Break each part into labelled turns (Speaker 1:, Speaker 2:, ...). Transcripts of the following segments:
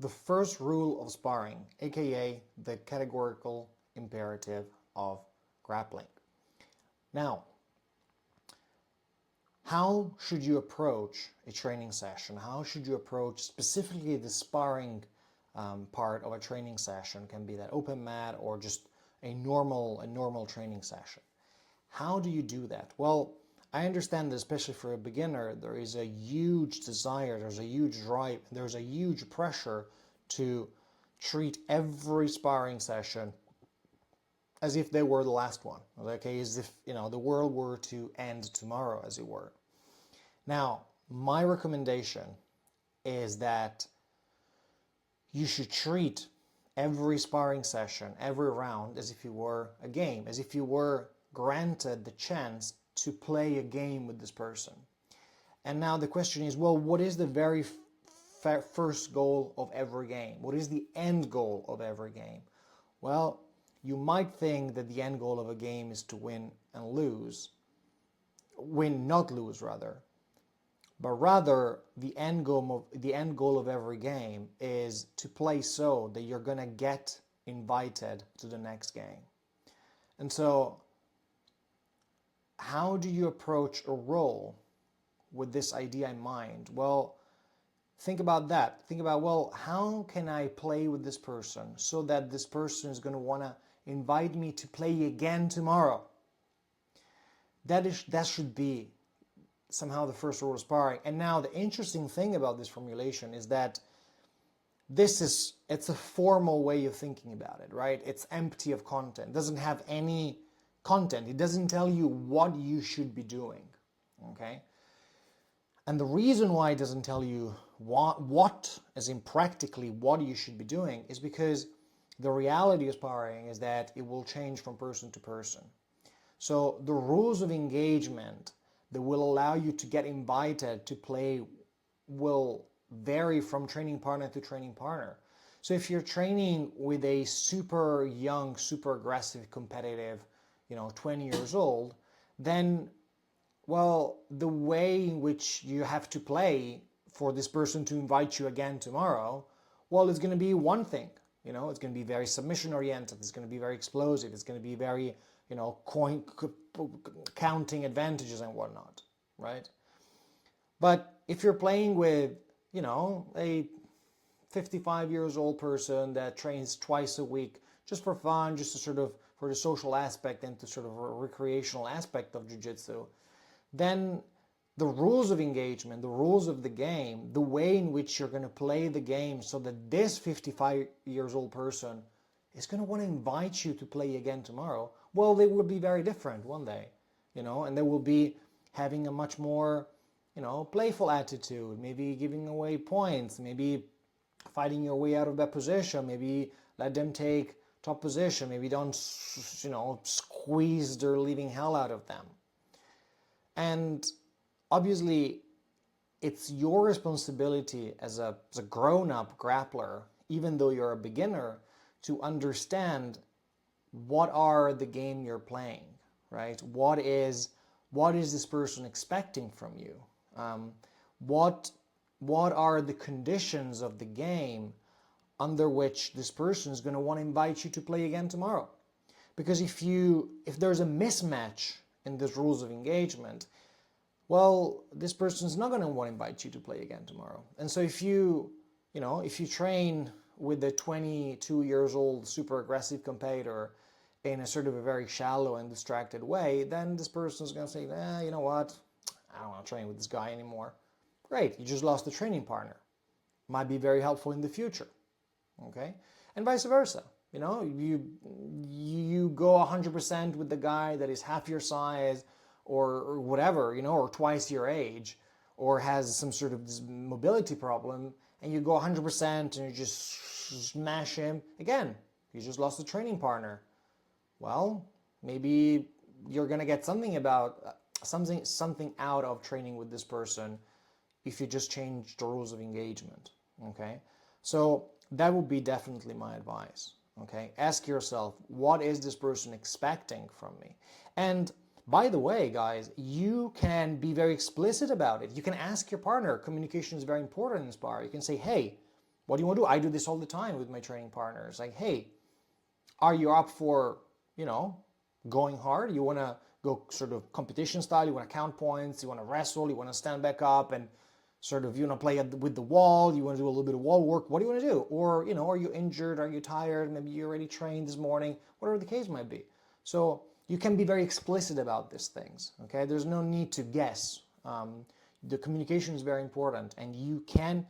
Speaker 1: the first rule of sparring, aka the categorical imperative of grappling. Now, how should you approach a training session? How should you approach specifically the sparring part of a training session? It can be that open mat or just a normal training session. How do you do that? Well, I understand that especially for a beginner, there is a huge desire, there's a huge drive, there's a huge pressure to treat every sparring session as if they were the last one, okay? As if, the world were to end tomorrow, as it were. Now, my recommendation is that you should treat every sparring session, every round, as if it were a game, as if you were granted the chance to play a game with this person. And now the question is, well, what is the very first goal of every game? What is the end goal of every game? Well, you might think that the end goal of a game is to win and lose. Win, not lose, rather. But rather, the end goal of every game is to play so that you're going to get invited to the next game. And so, how do you approach a role with this idea in mind? Well, think about that. Think about, well, how can I play with this person so that this person is going to want to invite me to play again tomorrow? That should be somehow the first rule of sparring. And now the interesting thing about this formulation is that it's a formal way of thinking about it, right? It's empty of content. It doesn't have any content. It doesn't tell you what you should be doing, okay? And the reason why it doesn't tell you what, as in practically what you should be doing, is because the reality of sparring is that it will change from person to person. So the rules of engagement that will allow you to get invited to play will vary from training partner to training partner. So if you're training with a super young, super aggressive, competitive, 20 years old, then, well, the way in which you have to play for this person to invite you again tomorrow, well, it's going to be one thing. It's going to be very submission oriented. It's going to be very explosive. It's going to be very, counting advantages and whatnot, right? But if you're playing with, a 55 years old person that trains twice a week just for fun, just to sort of for the social aspect and to sort of a recreational aspect of jiu-jitsu, then the rules of engagement, the rules of the game, the way in which you're going to play the game so that this 55 years old person is going to want to invite you to play again tomorrow, well, they will be very different one day, and they will be having a much more, playful attitude, maybe giving away points, maybe fighting your way out of that position, maybe let them take top position, maybe don't, squeeze their living hell out of them. And obviously, it's your responsibility as a grown-up grappler, even though you're a beginner, to understand what are the game you're playing, right? What is this person expecting from you? What are the conditions of the game under which this person is going to want to invite you to play again tomorrow? Because if there's a mismatch in the rules of engagement, well, this person's not going to want to invite you to play again tomorrow. And so if you train with a 22 years old super aggressive competitor in a sort of a very shallow and distracted way, then this person's going to say, you know what, I don't want to train with this guy anymore. Great, you just lost a training partner. Might be very helpful in the future, okay? And vice versa. You go 100% with the guy that is half your size or whatever, or twice your age, or has some sort of mobility problem, and you go 100% and you just smash him. Again, you just lost a training partner. Well, maybe you're going to get something out of training with this person if you just change the rules of engagement, okay? So that would be definitely my advice, okay? Ask yourself, what is this person expecting from me? And by the way, guys, you can be very explicit about it. You can ask your partner. Communication is very important in sparring. You can say, hey, What do you want to do? I do this all the time with my training partners. Like, hey, are you up for, going hard? You want to go sort of competition style? You want to count points? You want to wrestle? You want to stand back up and sort of, play with the wall? You want to do a little bit of wall work? What do you want to do? Or, are you injured? Are you tired? Maybe you already trained this morning, whatever the case might be. So you can be very explicit about these things, okay? There's no need to guess. The communication is very important, and you can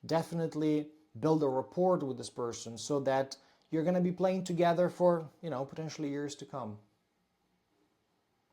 Speaker 1: definitely build a rapport with this person so that you're going to be playing together for, potentially years to come.